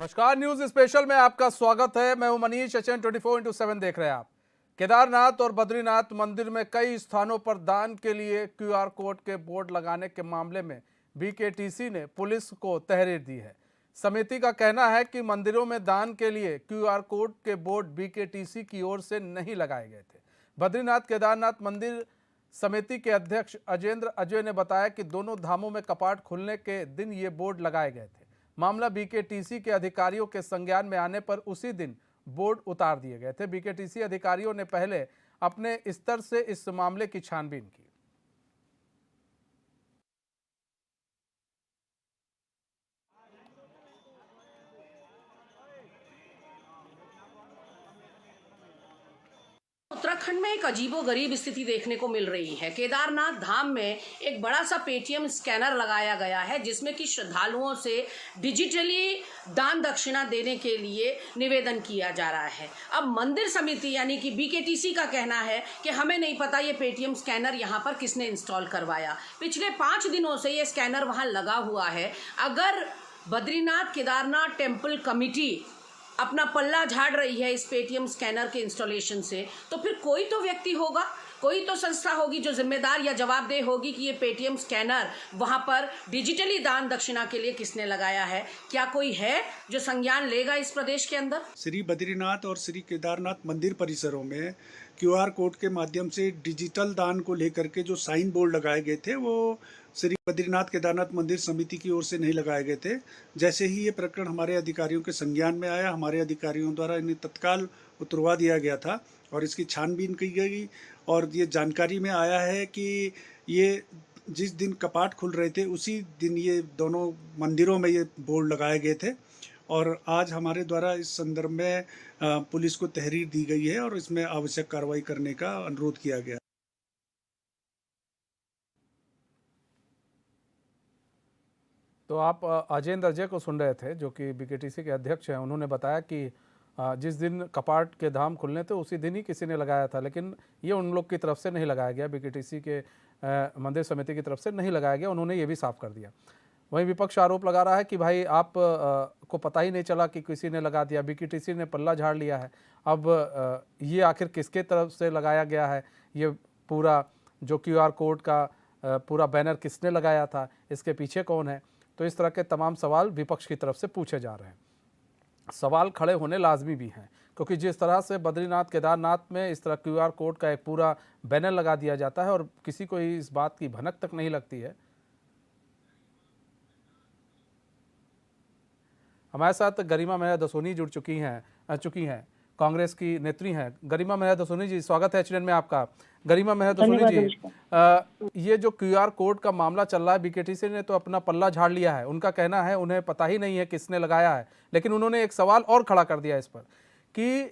नमस्कार, news special में आपका स्वागत है। मैं हूं मनीष। एचएन 24/7 देख रहे हैं आप। केदारनाथ और बद्रीनाथ मंदिर में कई स्थानों पर दान के लिए क्यूआर कोड के बोर्ड लगाने के मामले में बीकेटीसी ने पुलिस को तहरीर दी है। समिति का कहना है कि मंदिरों में दान के लिए क्यूआर कोड के बोर्ड बीकेटीसी की ओर से नहीं लगाए गए थे। बद्रीनाथ केदारनाथ मंदिर समिति के अध्यक्ष अजेंद्र अजय ने बताया कि दोनों धामों में कपाट खुलने के दिन ये बोर्ड लगाए गए थे। मामला बीकेटीसी के अधिकारियों के संज्ञान में आने पर उसी दिन बोर्ड उतार दिए गए थे। बीकेटीसी अधिकारियों ने पहले अपने स्तर से इस मामले की छानबीन की। उत्तराखंड में एक अजीबोगरीब स्थिति देखने को मिल रही है। केदारनाथ धाम में एक बड़ा सा पेटीएम स्कैनर लगाया गया है जिसमें कि श्रद्धालुओं से डिजिटली दान दक्षिणा देने के लिए निवेदन किया जा रहा है। अब मंदिर समिति यानी कि बीकेटीसी का कहना है कि हमें नहीं पता ये पेटीएम स्कैनर यहाँ पर किसने इंस्टॉल करवाया। पिछले 5 दिनों से ये स्कैनर वहाँ लगा हुआ है। अगर बद्रीनाथ केदारनाथ टेम्पल कमिटी अपना पल्ला झाड़ रही है इस पेटीएम स्कैनर के इंस्टॉलेशन से, तो फिर कोई तो व्यक्ति होगा, कोई तो संस्था होगी जो जिम्मेदार या जवाबदेह होगी कि ये पेटीएम स्कैनर वहां पर डिजिटली दान दक्षिणा के लिए किसने लगाया है। क्या कोई है जो संज्ञान लेगा इस प्रदेश के अंदर? श्री बद्रीनाथ और श्री केदारनाथ मंदिर परिसरों में क्यूआर कोड के माध्यम से डिजिटल दान को लेकर के जो साइन बोर्ड लगाए गए थे वो श्री बद्रीनाथ केदारनाथ मंदिर समिति की ओर से नहीं लगाए गए थे। जैसे ही ये प्रकरण हमारे अधिकारियों के संज्ञान में आया, हमारे अधिकारियों द्वारा इन्हें तत्काल उतरवा दिया गया था और इसकी छानबीन की गई और ये जानकारी में आया है कि ये जिस दिन कपाट खुल रहे थे उसी दिन ये दोनों मंदिरों में ये बोर्ड लगाए गए थे और आज हमारे द्वारा इस संदर्भ में पुलिस को तहरीर दी गई है और इसमें आवश्यक कार्रवाई करने का अनुरोध किया गया। तो आप अजेंद्र अजय को सुन रहे थे जो कि बीकेटीसी के अध्यक्ष हैं। उन्होंने बताया कि जिस दिन कपाट के धाम खुलने थे उसी दिन ही किसी ने लगाया था, लेकिन ये उन लोग की तरफ से नहीं लगाया गया, बीकेटीसी के मंदिर समिति की तरफ से नहीं लगाया गया। उन्होंने ये भी साफ कर दिया। वहीं विपक्ष आरोप लगा रहा है कि भाई आप को पता ही नहीं चला कि किसी ने लगा दिया, बीकेटीसी ने पल्ला झाड़ लिया है। अब ये आखिर किसके तरफ से लगाया गया है, ये पूरा जो क्यूआर कोड का पूरा बैनर किसने लगाया था, इसके पीछे कौन है? तो इस तरह के तमाम सवाल विपक्ष की तरफ से पूछे जा रहे हैं। सवाल खड़े होने लाजमी भी हैं, क्योंकि जिस तरह से बद्रीनाथ केदारनाथ में इस तरह क्यूआर कोड का एक पूरा बैनर लगा दिया जाता है और किसी को इस बात की भनक तक नहीं लगती है। हमारे साथ गरिमा मेहरा दसोनी जुड़ चुकी हैं, कांग्रेस की नेत्री हैं। गरिमा मेहरा दसोनी जी, स्वागत है एचएन में आपका। गरिमा मेहरा दसोनी जी, ये जो क्यूआर कोड का मामला चल रहा है, बीकेटीसी ने तो अपना पल्ला झाड़ लिया है। उनका कहना है उन्हें पता ही नहीं है किसने लगाया है, लेकिन उन्होंने एक सवाल और खड़ा कर दिया इस पर कि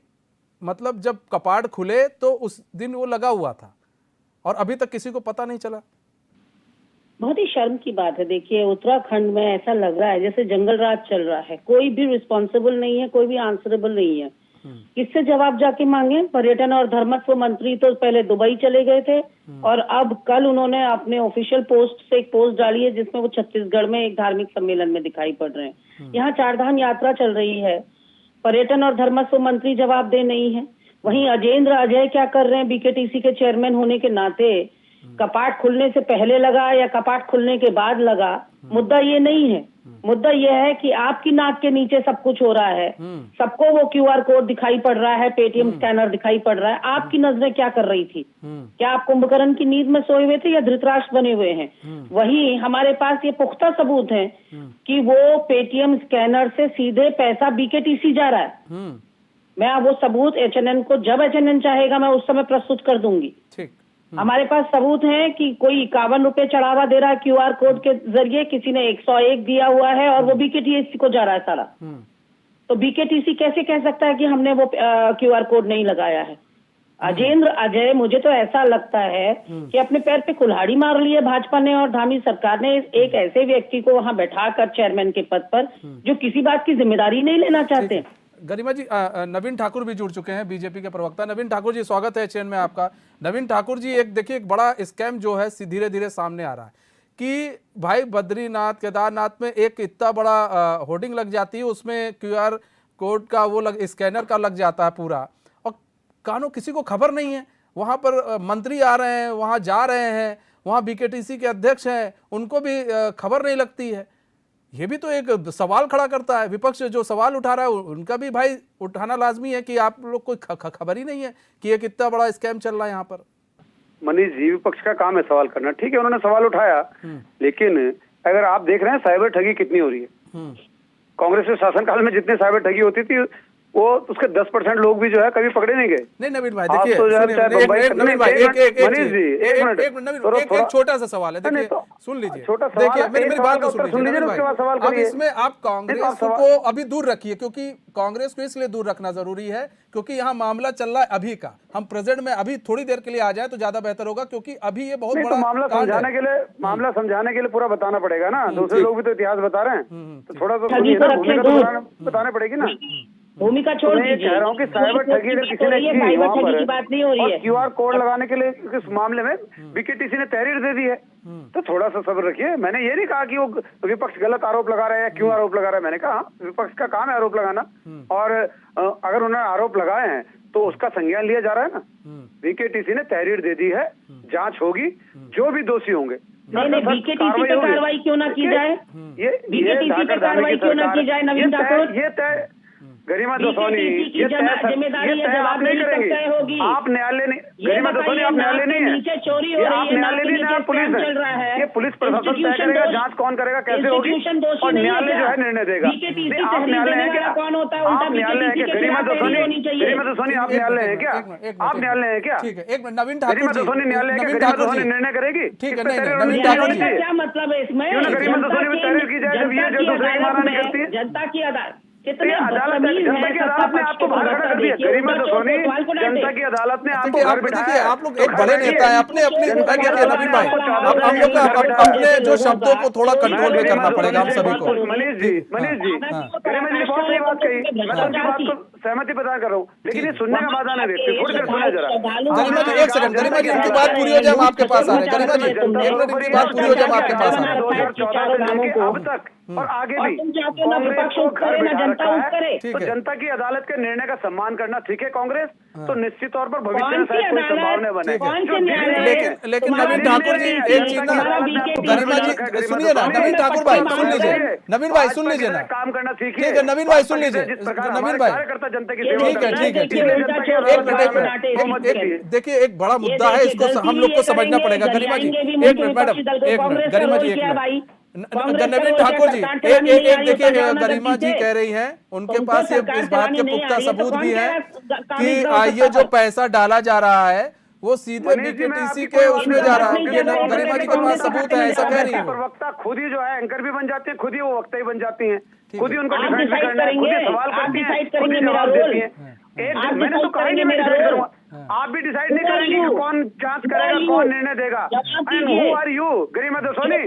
मतलब जब कपाट खुले तो उस दिन वो लगा हुआ था और अभी तक किसी को पता नहीं चला। बहुत ही शर्म की बात है। देखिए, उत्तराखंड में ऐसा लग रहा है जैसे जंगल राज चल रहा है। कोई भी रिस्पॉन्सिबल नहीं है, कोई भी आंसरेबल नहीं है। किससे जवाब जाके मांगे? पर्यटन और धर्मस्व मंत्री तो पहले दुबई चले गए थे और अब कल उन्होंने अपने ऑफिशियल पोस्ट से एक पोस्ट डाली है जिसमें वो छत्तीसगढ़ में एक धार्मिक सम्मेलन में दिखाई पड़ रहे हैं। यहाँ 4 धाम यात्रा चल रही है, पर्यटन और धर्मस्व मंत्री जवाबदेह नहीं है। वहीं अजेंद्र अजय क्या कर रहे हैं? बीकेटीसी के चेयरमैन होने के नाते कपाट खुलने से पहले लगा या कपाट खुलने के बाद लगा, मुद्दा ये नहीं है। मुद्दा ये है कि आपकी नाक के नीचे सब कुछ हो रहा है, सबको वो क्यूआर कोड दिखाई पड़ रहा है, पेटीएम स्कैनर दिखाई पड़ रहा है। आपकी नजरें क्या कर रही थी? क्या आप कुंभकर्ण की नींद में सोए हुए थे या धृतराष्ट्र बने हुए हैं? वहीं हमारे पास ये पुख्ता सबूत है कि वो पेटीएम स्कैनर से सीधे पैसा बीकेटीसी जा रहा है। मैं वो सबूत एचएनएन को जब एचएनएन चाहेगा मैं उस समय प्रस्तुत कर दूंगी। हमारे पास सबूत है कि कोई 51 रुपए चढ़ावा दे रहा है क्यूआर कोड के जरिए, किसी ने 101 दिया हुआ है और वो बीकेटीसी को जा रहा है सारा। तो बीकेटीसी कैसे कह सकता है कि हमने वो क्यूआर कोड नहीं लगाया है? अजेंद्र अजय, मुझे तो ऐसा लगता है कि अपने पैर पे कुल्हाड़ी मार ली है भाजपा ने और धामी सरकार ने एक ऐसे व्यक्ति को वहां बैठाकर चेयरमैन के पद पर जो किसी बात की जिम्मेदारी नहीं लेना चाहते। गरिमा जी, नवीन ठाकुर भी जुड़ चुके हैं, बीजेपी के प्रवक्ता। नवीन ठाकुर जी, स्वागत है एचएन में आपका। नवीन ठाकुर जी, एक देखिए, एक बड़ा स्कैम जो है धीरे धीरे सामने आ रहा है कि भाई बद्रीनाथ केदारनाथ में एक इतना बड़ा होर्डिंग लग जाती है, उसमें क्यूआर कोड का वो स्कैनर का लग जाता है पूरा, और कानों किसी को खबर नहीं है। वहाँ पर मंत्री आ रहे हैं, वहाँ जा रहे हैं, वहाँ बीकेटीसी के अध्यक्ष हैं, उनको भी खबर नहीं लगती है। ये भी तो एक सवाल खड़ा करता है। विपक्ष जो सवाल उठा रहा है उनका भी भाई उठाना लाजमी है कि आप लोग को खबर ही नहीं है कि ये कितना बड़ा स्कैम चल रहा है यहाँ पर। मनीष जी, विपक्ष का काम है सवाल करना, ठीक है, उन्होंने सवाल उठाया, लेकिन अगर आप देख रहे हैं साइबर ठगी कितनी हो रही है। कांग्रेस के शासनकाल में जितने साइबर ठगी होती थी वो उसके 10% लोग भी जो है कभी पकड़े नहीं गए। नहीं नवीन भाई देखिए, नवीन भाई एक छोटा सा सवाल है, देखिए सुन लीजिए, देखिए मेरी बात तो सुन लीजिए भाई। अब इसमें आप कांग्रेस को अभी दूर रखिए, क्योंकि कांग्रेस को इसलिए दूर रखना जरूरी है क्योंकि यहाँ मामला चल रहा है अभी का। हम प्रेजेंट में अभी थोड़ी देर के लिए आ जाए तो ज्यादा बेहतर होगा, क्योंकि अभी ये बहुत बड़ा मामला समझाने के लिए पूरा बताना पड़ेगा ना। दूसरे लोग भी तो इतिहास बता रहे हैं, तो थोड़ा तो बताने पड़ेगी ना। भूमिका छोड़ दीजिए। कह रहा हूँ कि साइबर ठगी अगर किसी ने की वहाँ पर, की बात नहीं हो रही है। क्यूआर कोड लगाने के लिए इस मामले में बीकेटीसी ने तहरीर दे दी है, तो थोड़ा सा सब्र रखिए। मैंने ये नहीं कहा कि वो विपक्ष गलत आरोप लगा रहा है या क्यों आरोप लगा रहा है। मैंने कहा विपक्ष का काम है आरोप लगाना, और अगर उन्होंने आरोप लगाए हैं तो उसका संज्ञान लिया जा रहा है ना। बीकेटीसी ने तहरीर दे दी है, जांच होगी, जो भी दोषी होंगे। नहीं, बीकेटीसी पे कार्रवाई क्यों ना की जाए? बीकेटीसी पे कार्रवाई क्यों ना की जाए? नवीन ठाकुर, ये तय गरिमा दसौनी ये जिम्मेदारी है, जवाब नहीं नहीं करेंगे होगी। आप न्यायालय नहीं, गरिमा दसौनी आप न्यायालय नहीं है, नीचे चोरी हो ये रही आप है, न्यायालय नहीं है, पुलिस चल रहा है। ये पुलिस प्रशासन तय करेगा, जांच कौन करेगा, कैसे होगी, और न्यायालय जो है निर्णय देगा। आप न्यायालय है क्या? कौन होता है? आप न्यायालय है क्या? गरिमा दसौनी आप न्यायालय है क्या? आप न्यायालय है क्या? ठीक है, एक मिनट नवीन ठाकुर गरिमा जी, दसौनी न्यायालय है क्या? नवीन गरिमा ठाकुर दसौनी जी, निर्णय करेगी। ठीक है, नहीं नवीन ठाकुर जी, क्या मतलब है इसमें? क्यों ना गरिमा दसौनी में तहरीर की जाए, जब ये जो दूसरे की मानहानि करती है। जनता की अदालत जनता की अदालत ने आपको बाहर खड़ा कर दिया। गरिमा दसौनी जनता की अदालत ने आपको घर बिठाया। देखिए आप लोग एक बड़े नेता है, अपने अपनी नवीन भाई, अब हम लोग अपने जो शब्दों को थोड़ा कंट्रोल में करना पड़ेगा हम सभी को। मनीष जी गरिमा जी ने बहुत सही बात कही, मैं तो उनकी बात को सहमति प्रदान कर रहा हूँ, लेकिन ये सुनने का बाधा नहीं देती। थोड़ी देर सुने जरा। गरिमा जी एक सेकंड, गरिमा जी उनकी बात पूरी हो जाए, हम आपके पास आ रहे हैं। गरिमा जी एक मिनट, उनकी बात पूरी हो जाए, हम आपके पास आ रहे हैं। 2014 से लेके अब तक और आगे भी कांग्रेस को घर बिठा रखा है, तो जनता की अदालत के निर्णय का सम्मान करना ठीक है कांग्रेस, तो निश्चित तौर पर भविष्य में शायद कोई संभावना बने। लेकिन नवीन ठाकुर जी एक चीज ना, गरिमा जी सुनिए ना, नवीन ठाकुर भाई सुन लीजिए, नवीन भाई सुन लीजिए ना, काम करना सीखिए। ठीक है नवीन भाई सुन लीजिए, नवीन भाई कार्यकर्ता जनता की सेवा ठीक है, ठीक है, एक मिनट, देखिए एक बड़ा मुद्दा है, इसको हम लोग को समझना पड़ेगा। गरिमा जी एक मिनट मैडम, एक मिनट गरिमा जी, एक मिनट नवीन ठाकुर जी, एक देखिए गरिमा जी कह रही हैं, उनके पास ये इस बात के पुख्ता सबूत भी है कि ये जो पैसा डाला जा रहा है वो सीधे बीकेटीसी के उसमें जा रहा है। गरिमा जी के पास सबूत है, ऐसा कह रही है। वक्ता खुद ही जो है एंकर भी बन जाती है, खुद ही वो वक्ता ही बन जाती है, खुद ही उनको डिफेंड भी करना है, खुद ही सवाल करती है, खुद ही जवाब देती है। मैंने तो कहा ही नहीं मैं डिसाइड करूंगा, आप भी डिसाइड नहीं करेंगे कि कौन जांच करेगा, कौन निर्णय देगा। एंड हु आर यू गरिमा दसौनी?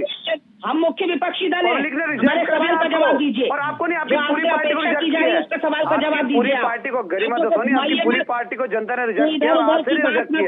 हम मुख्य विपक्षी दल हैं, हमारे सवाल का जवाब दीजिए। और आपको नहीं, आपकी पूरी पार्टी को रिजेक्ट किया है, उसका सवाल का जवाब दीजिए। पूरी पार्टी को गरिमा दसौनी, आपकी पूरी पार्टी को जनता ने रिजेक्ट किया, आपसे रिजेक्ट किया,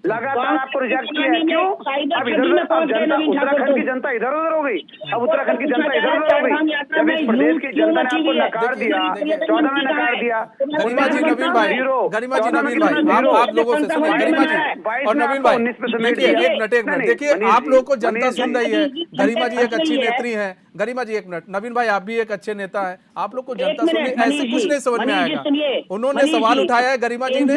लगातार आपको रिजेक्ट किया है। क्यों? अब इधर जनता, उत्तराखंड की जनता इधर उधर हो गई, अब उत्तराखंड की जनता इधर उधर हो गई। जब इस प्रदेश की जनता ने आपको नकार दिया, 14 में नकार दिया। गरिमा जी नवीन भाई, गरिमा जी नवीन भाई, आप लोगों से सुनिए, गरिमा जी और नवीन भाई देखिए एक मिनट देखिए, आप लोगों को जनता सुन रही है। गरिमा जी एक अच्छी नेत्री है, गरिमा जी एक मिनट, नवीन भाई आप भी एक अच्छे नेता है, आप लोग को जनता सुन रही, ऐसे कुछ नहीं समझ में आएगा। उन्होंने सवाल उठाया है गरिमा जी ने,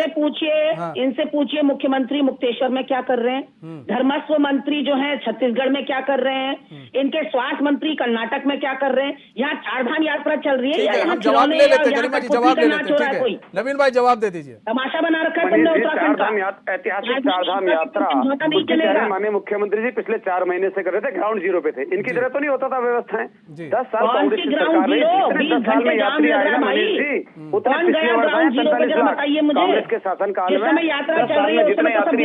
इनसे पूछिए मुख्यमंत्री मुक्तेश्वर में क्या कर रहे हैं, धर्मस्व मंत्री जो हैं छत्तीसगढ़ में क्या कर रहे हैं, इनके स्वास्थ्य मंत्री कर्नाटक में क्या कर रहे हैं। यहाँ चारधाम यात्रा चल रही है, हम जवाब ले लेते हैं, गरिमा जी जवाब ले लेते हैं, ठीक है नवीन भाई जवाब दे दीजिए। तमाशा बना रखा है तुमने उत्तराखंड का, ऐतिहासिक चारधाम यात्रा माननीय मुख्यमंत्री जी पिछले 4 महीने से कर रहे थे, ग्राउंड जीरो पे थे। इनकी तरह तो नहीं होता था व्यवस्थाएं। 10 साल कांग्रेस की सरकार रही, इतने 10 साल में यात्री आएगा मनीष जी, उतना पिछले वर्ष आए 45 लाख। कांग्रेस के शासनकाल में 10 साल में जितने यात्री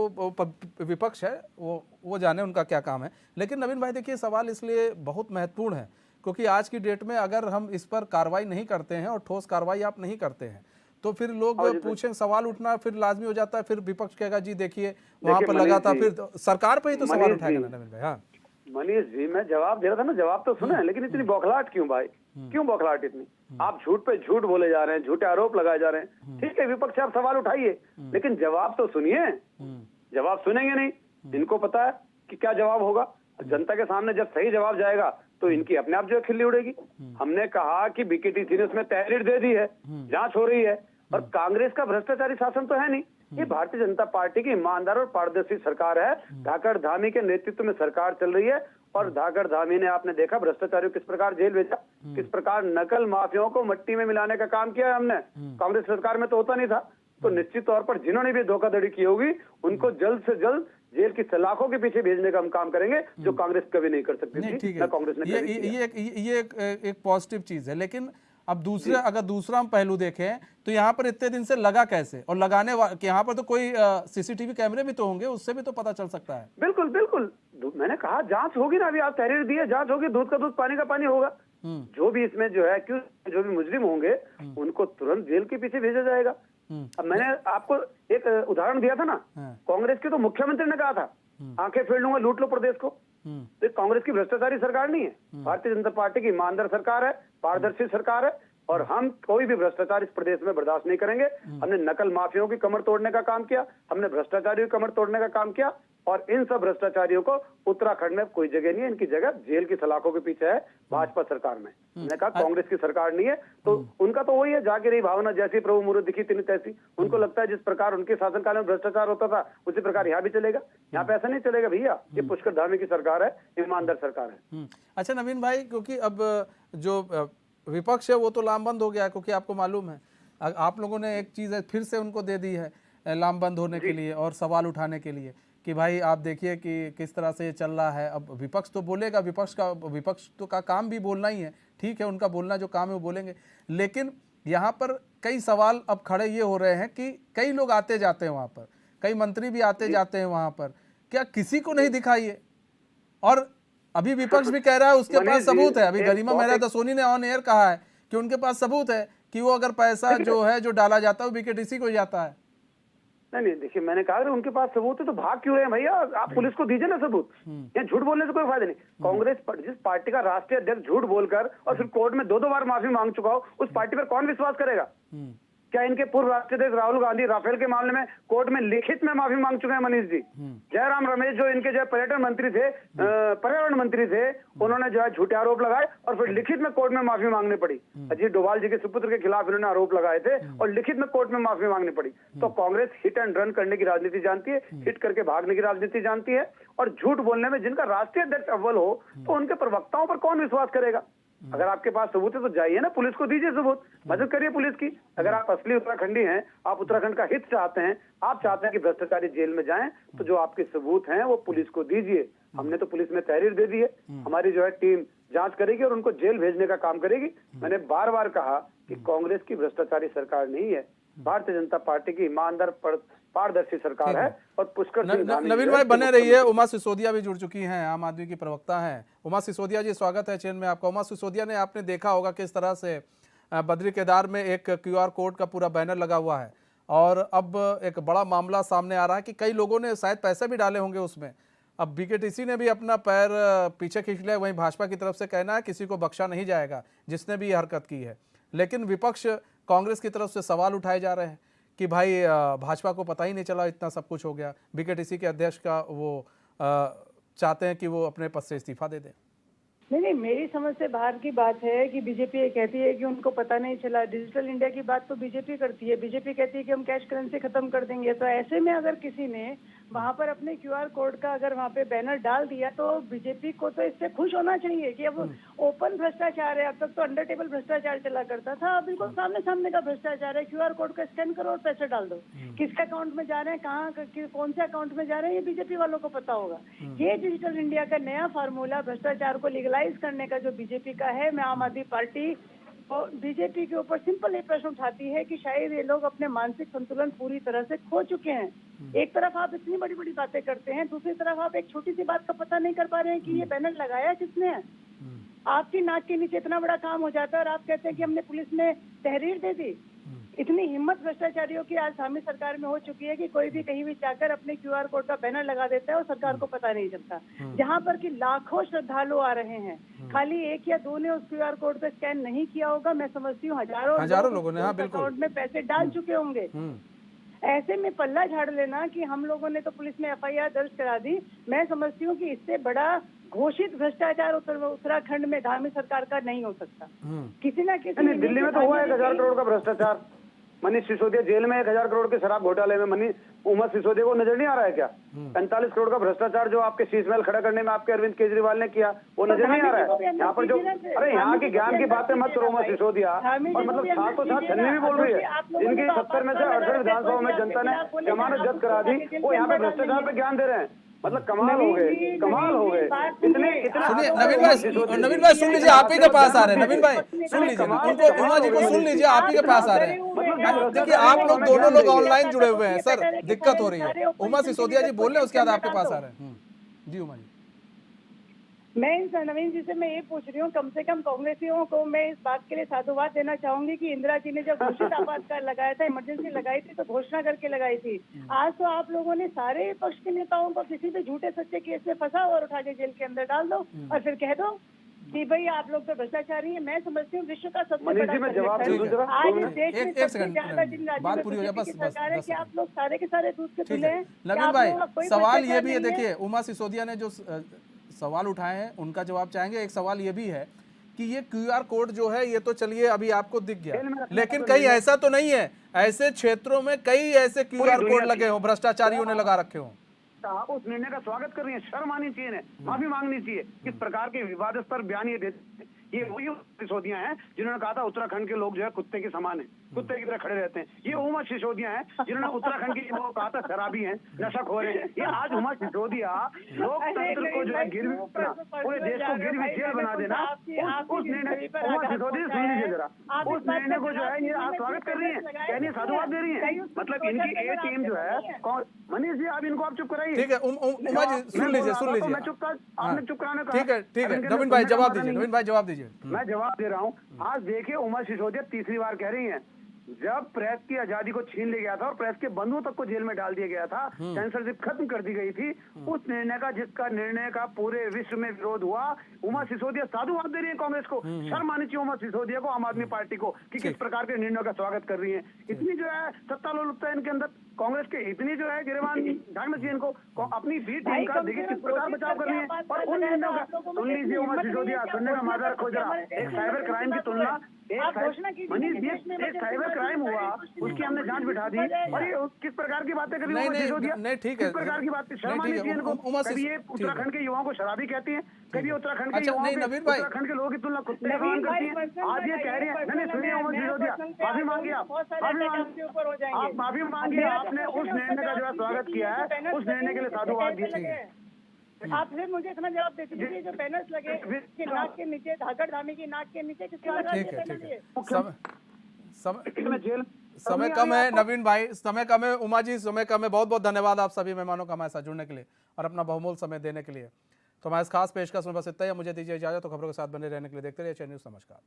विपक्ष है, वो जाने उनका क्या काम है। लेकिन नवीन भाई देखिए, सवाल इसलिए बहुत महत्वपूर्ण है क्योंकि आज की डेट में अगर हम इस पर कार्रवाई नहीं करते हैं और ठोस कार्रवाई आप नहीं करते हैं तो फिर लोग पूछें, सवाल उठना फिर लाजमी हो जाता है। फिर विपक्ष कहेगा जी देखिए वहां पर लगा था, फिर सरकार पे ही तो सवाल उठाएगा ना नवीन भाई। हाँ मनीष जी, मैं जवाब दे रहा था ना, जवाब तो सुना है, लेकिन इतनी बौखलाहट क्यों भाई? क्यों बौखलाहट इतनी? आप झूठ पे झूठ बोले जा रहे हैं, झूठे आरोप लगाए जा रहे हैं। ठीक है, विपक्ष से आप सवाल उठाइए, लेकिन जवाब तो सुनिए। जवाब सुनेंगे नहीं, इनको पता है कि क्या जवाब होगा। जनता के सामने जब सही जवाब जाएगा तो इनकी अपने आप जो है खिल्ली उड़ेगी। हमने कहा कि बीकेटीसी ने उसमें तहरीर दे दी है, जांच हो रही है, और कांग्रेस का भ्रष्टाचारी शासन तो है नहीं, ये भारतीय जनता पार्टी की ईमानदार और पारदर्शी सरकार है। धाकड़ धामी के नेतृत्व में सरकार चल रही है, और धाकड़ धामी ने आपने देखा भ्रष्टाचारियों किस प्रकार जेल भेजा, किस प्रकार नकल माफियाओं को मिट्टी में मिलाने का काम किया है हमने। कांग्रेस सरकार में तो होता नहीं था। तो निश्चित तौर पर जिन्होंने भी धोखाधड़ी की होगी उनको जल्द से जल्द जेल की सलाखों के पीछे भेजने का हम काम करेंगे, जो कांग्रेस कभी नहीं कर सकती नहीं, थी, ठीक ना है, कांग्रेस ने कभी किया। ये एक पॉजिटिव चीज है। लेकिन अब अगर दूसरा हम पहलू देखें तो यहाँ पर इतने दिन से लगा कैसे, और कि यहाँ पर तो कोई सीसीटीवी कैमरे भी तो होंगे, उससे भी तो पता चल सकता है। बिल्कुल बिल्कुल, मैंने कहा जांच होगी ना, अभी आप तहरीर दी है, जांच होगी, दूध का दूध पानी का पानी होगा। जो भी इसमें जो है जो भी मुजरिम होंगे उनको तुरंत जेल के पीछे भेजा जाएगा। अब मैंने आपको एक उदाहरण दिया था ना, कांग्रेस के तो मुख्यमंत्री ने कहा था आंखें फेर लूंगा, लूट लो प्रदेश को। तो कांग्रेस की भ्रष्टाचारी सरकार नहीं है, भारतीय जनता पार्टी की ईमानदार सरकार है, पारदर्शी सरकार है, और हम कोई भी भ्रष्टाचार इस प्रदेश में बर्दाश्त नहीं करेंगे। हमने नकल माफियाओं की कमर तोड़ने का काम किया, हमने भ्रष्टाचारियों की कमर तोड़ने का काम किया, और इन सब भ्रष्टाचारियों को उत्तराखंड में कोई जगह नहीं है, इनकी जगह जेल की सलाखों के पीछे है भाजपा सरकार में। मैंने कहा कांग्रेस की सरकार नहीं है, तो उनका तो वही है, जाके रही भावना, जैसी प्रभु मुहूर्त दिखी तिनी तैसी। उनको लगता है जिस प्रकार उनके शासनकाल में भ्रष्टाचार होता था उसी प्रकार यहाँ भी चलेगा। यहाँ पे ऐसा नहीं चलेगा भैया, ये पुष्कर धामी की सरकार है, ईमानदार सरकार है। अच्छा नवीन भाई, क्योंकि अब जो विपक्ष है वो तो लामबंद हो गया है, क्योंकि आपको मालूम है आप लोगों ने एक चीज़ फिर से उनको दे दी है लामबंद होने के लिए और सवाल उठाने के लिए कि भाई आप देखिए कि किस तरह से ये चल रहा है। अब विपक्ष तो बोलेगा, विपक्ष तो का काम भी बोलना ही है, ठीक है, उनका बोलना जो काम है वो बोलेंगे। लेकिन यहाँ पर कई सवाल अब खड़े ये हो रहे हैं कि कई लोग आते जाते हैं वहाँ पर, कई मंत्री भी आते जाते हैं वहाँ पर, क्या किसी को नहीं दिखाई है? और अभी विपक्ष भी कह रहा है उसके पास सबूत है। अभी गरिमा मेहरा दसोनी ने ऑन एयर कहा है कि उनके पास सबूत है कि वो अगर पैसा जो है जो डाला जाता है वो बीकेटीसी को ही जाता है। नहीं, देखिए मैंने कहा अगर उनके पास सबूत है तो भाग क्यों रहे हैं भैया? आप पुलिस को दीजिए ना सबूत। या झूठ बोलने से कोई फायदा नहीं। कांग्रेस जिस पार्टी का राष्ट्रीय अध्यक्ष झूठ बोलकर और फिर कोर्ट में 2 बार माफी मांग चुका हो, उस पार्टी पर कौन विश्वास करेगा? क्या इनके पूर्व राष्ट्रीय अध्यक्ष राहुल गांधी राफेल के मामले में कोर्ट में लिखित में माफी मांग चुके हैं मनीष जी। जयराम रमेश जो इनके जो पर्यटन मंत्री थे, पर्यावरण मंत्री थे, उन्होंने जो है झूठे आरोप लगाए और फिर लिखित में कोर्ट में माफी मांगनी पड़ी। अजीत डोभाल जी के सुपुत्र के खिलाफ इन्होंने आरोप लगाए थे और लिखित में कोर्ट में माफी मांगनी पड़ी। तो कांग्रेस हिट एंड रन करने की राजनीति जानती है, हिट करके भागने की राजनीति जानती है, और झूठ बोलने में जिनका राष्ट्रीय अध्यक्ष अव्वल हो तो उनके प्रवक्ताओं पर कौन विश्वास करेगा? अगर आपके पास सबूत है तो जाइए ना, पुलिस को दीजिए सबूत, मदद करिए पुलिस की। अगर आप असली उत्तराखंडी हैं, आप उत्तराखंड का हित चाहते हैं, आप चाहते हैं कि भ्रष्टाचारी जेल में जाएं, तो जो आपके सबूत हैं वो पुलिस को दीजिए। हमने तो पुलिस में तहरीर दे दी है, हमारी जो है टीम जांच करेगी और उनको जेल भेजने का काम करेगी। मैंने बार बार कहा कि कांग्रेस की भ्रष्टाचारी सरकार नहीं है, भारतीय जनता पार्टी की ईमानदार पारदर्शी सरकार है। और पुष्कर नवीन भाई बने रहिए। उमा सिसोदिया भी जुड़ चुकी हैं, आम आदमी की प्रवक्ता हैं। उमा सिसोदिया जी, स्वागत है चैनल में आपका। उमा सिसोदिया ने, आपने देखा होगा किस तरह से बद्री केदार में एक QR कोड का पूरा बैनर लगा हुआ है, और अब एक बड़ा मामला सामने आ रहा है कि कई लोगों ने शायद पैसे भी डाले होंगे उसमें। अब बीकेटीसी ने भी अपना पैर पीछे खींच लिया। वहीं भाजपा की तरफ से कहना है किसी को बख्शा नहीं जाएगा जिसने भी ये हरकत की है। लेकिन विपक्ष कांग्रेस की तरफ से सवाल उठाए जा रहे हैं कि भाई भाजपा को पता ही नहीं चला, इतना सब कुछ हो गया। बीकेटीसी के अध्यक्ष का वो चाहते हैं कि वो अपने पद से इस्तीफा दे दें। नहीं, मेरी समझ से बाहर की बात है कि बीजेपी ये कहती है कि उनको पता नहीं चला। डिजिटल इंडिया की बात तो बीजेपी करती है, बीजेपी कहती है कि हम कैश करेंसी खत्म कर देंगे। तो ऐसे में अगर किसी ने वहाँ पर अपने QR कोड का अगर वहाँ पे बैनर डाल दिया तो बीजेपी को तो इससे खुश होना चाहिए कि अब ओपन भ्रष्टाचार है। अब तक तो अंडर टेबल भ्रष्टाचार चला करता था, अब बिल्कुल सामने सामने का भ्रष्टाचार है। QR कोड का स्कैन करो और पैसे डाल दो। किसके अकाउंट में जा रहे हैं, कहाँ कौन से अकाउंट में जा रहे हैं, ये बीजेपी वालों को पता होगा। ये डिजिटल इंडिया का नया फार्मूला भ्रष्टाचार को लीगलाइज करने का जो बीजेपी का है, मैं आम आदमी पार्टी और बीजेपी के ऊपर सिंपल एक प्रश्न उठाती है कि शायद ये लोग अपने मानसिक संतुलन पूरी तरह से खो चुके हैं। एक तरफ आप इतनी बड़ी बड़ी बातें करते हैं, दूसरी तरफ आप एक छोटी सी बात का पता नहीं कर पा रहे हैं कि ये बैनर लगाया किसने है। आपकी नाक के नीचे इतना बड़ा काम हो जाता है और आप कहते हैं कि हमने पुलिस में तहरीर दे दी। इतनी हिम्मत भ्रष्टाचारियों की आज सामी सरकार में हो चुकी है कि कोई भी कहीं भी जाकर अपने QR कोड का बैनर लगा देता है और सरकार को पता नहीं चलता। जहां पर कि लाखों श्रद्धालु आ रहे हैं, खाली 1 या 2 ने उस QR कोड को स्कैन नहीं किया होगा। मैं समझती हूँ हजारों लोगों ने अकाउंट में पैसे डाल चुके होंगे। ऐसे में पल्ला झाड़ लेना कि हम लोगों ने तो पुलिस में FIR दर्ज करा दी, मैं समझती हूँ कि इससे बड़ा घोषित भ्रष्टाचार उत्तराखंड में धार्मिक सरकार का नहीं हो सकता। किसी ना किसी नहीं, दिल्ली में तो हुआ 1,000 करोड़ का भ्रष्टाचार। मनीष सिसोदिया जेल में 1,000 करोड़ के शराब घोटाले में उमर सिसोदिया को नजर नहीं आ रहा है क्या? 45 करोड़ का भ्रष्टाचार जो आपके शीशमहल खड़ा करने में आपके अरविंद केजरीवाल ने किया, वो नजर नहीं आ रहा है यहाँ पर जो। अरे यहाँ की ज्ञान की बातें मत करो उमर सिसोदिया, और मतलब साथ तो साथ छन्नी भी बोल रही है। जिनकी 70 में से 68 विधानसभा में जनता ने जमानत जब्त करा दी, वो यहाँ पे भ्रष्टाचार पे ज्ञान दे रहे हैं। मतलब कमाल हो गए, कमाल हो गए। इतना सुनिए नवीन भाई सुन लीजिए, आप ही के पास आ रहे हैं। नवीन भाई सुन लीजिए, उनको उमा जी को सुन लीजिए, आप ही के पास आ रहे हैं। देखिए आप लोग दोनों लोग ऑनलाइन जुड़े हुए हैं सर, दिक्कत हो रही है। उमा सिसोदिया जी बोल रहे हैं, उसके बाद आपके पास आ रहे हैं। जी उमा जी। मैं नवीन जी से मैं ये पूछ रही हूँ, कम से कम कांग्रेसियों को मैं इस बात के लिए साधुवाद देना चाहूंगी कि इंदिरा जी ने जब घोषित आपातकाल लगाया था, इमरजेंसी लगाई थी, तो घोषणा करके लगाई थी। आज तो आप लोगों ने सारे पक्ष के नेताओं को किसी भी झूठे सच्चे केस में फंसा और उठा के जेल के अंदर डाल दो और फिर कह दो कि भाई आप लोग तो भ्रष्टाचारी हैं। मैं समझती हूँ विश्व का सबसे बड़ा आज इस देश में सबसे ज्यादा जिन राज्यों में सरकार है कि आप लोग सारे के सारे दूध के खुले हैं। नवीन भाई सवाल ये भी है, देखिए उमा सिसोदिया ने जो सवाल उठाए हैं उनका जवाब चाहेंगे। एक सवाल ये भी है कि ये QR कोड जो है ये तो चलिए अभी आपको दिख गया, लेकिन कहीं ऐसा तो नहीं है ऐसे क्षेत्रों में कई ऐसे QR कोड लगे हो, भ्रष्टाचारियों ने लगा रखे हो? आप उस निर्णय का स्वागत कर रही है, शर्म आनी चाहिए, माफी मांगनी चाहिए। किस प्रकार के विवादास्पद बयान ये देते, ये वही सिसोदिया हैं जिन्होंने कहा था उत्तराखंड के लोग जो है कुत्ते के समान है, कुत्ते की तरह खड़े रहते हैं। ये उमा सिसोदिया हैं जिन्होंने उत्तराखंड की वो कहा था शराबी हैं, नशाखोर हैं। ये आज उमा सिसोदिया लोकतंत्र को जो है गिरवी, पूरे देश को गिरवी जेल बना देना, उस निर्णय उमा सिसोदिया सुन लीजिए जरा, उस निर्णय को जो है ये आप स्वागत कर रही है, कहनी साधुवाद दे रही है। मतलब इनकी ए टीम जो है, मनीष जी आप इनको आप चुप कराइए। ठीक है उमा जी सुन लीजिए मैं चुप कर, आपने चुप कराने का। ठीक है नवीन भाई जवाब दीजिए, नवीन भाई जवाब दीजिए। मैं जवाब दे रहा हूँ। आज देखिए उमा सिसोदिया तीसरी बार कह रही हैं, जब प्रेस की आजादी को छीन लिया गया था और प्रेस के बंधुओं तक को जेल में डाल दिया गया था, सेंसरशिप खत्म कर दी गई थी, उस निर्णय का जिसका निर्णय का पूरे विश्व में विरोध हुआ, उमा सिसोदिया साधुवाद दे रही है कांग्रेस को। शर्म आनी चाहिए उमा सिसोदिया को, आम आदमी पार्टी को, कि किस प्रकार के निर्णयों का स्वागत कर रही है। इतनी जो है सत्ता लोलुपता है इनके अंदर, कांग्रेस के इतनी जो है गिरबान झाड़ना चाहिए इनको। अपनी बी टीम का देखिए किस प्रकार बचाव कर रही है। और उन निर्णयों का सुन लीजिए उमा सिसोदिया, सुनने का माजरा रखो जरा। एक साइबर क्राइम की तुलना, मनीष जी एक साइबर क्राइम हुआ, उसकी हमने जांच बिठा दी, और ये किस प्रकार की बातें कर रही है उमा सिसोदिया? नहीं ठीक है, किस प्रकार की बात, शर्म आनी चाहिए इनको। कभी ये उत्तराखंड के युवाओं को शराबी कहती है, कभी उत्तराखंड के युवाओं को, उत्तराखंड के लोगों की तुलना कुत्ते के समान करती है। आज ये कह रही है, नहीं सुनिए उमा सिसोदिया, माफी मांगिए आप, माफी मांगिए। आपने उस निर्णय का जो स्वागत किया है, उस निर्णय के लिए साधुवाद दीजिए। आप फिर मुझे इतना जवाब देते दीजिए, जो बैनर्स लगे कि नाक के नीचे, धाकड़ धामी की नाक के नीचे, किसके लगा दिए बैनर? समय कम है नवीन भाई, समय कम है। उमा जी समय कम है। बहुत बहुत धन्यवाद आप सभी मेहमानों का हमारे साथ जुड़ने के लिए और अपना बहुमूल्य समय देने के लिए। तो हमारे इस खास पेशकश में बस इतना ही। मुझे दीजिए इजाजत। तो खबरों के साथ बने रहने के लिए देखते रहिए चैनल न्यूज़। नमस्कार।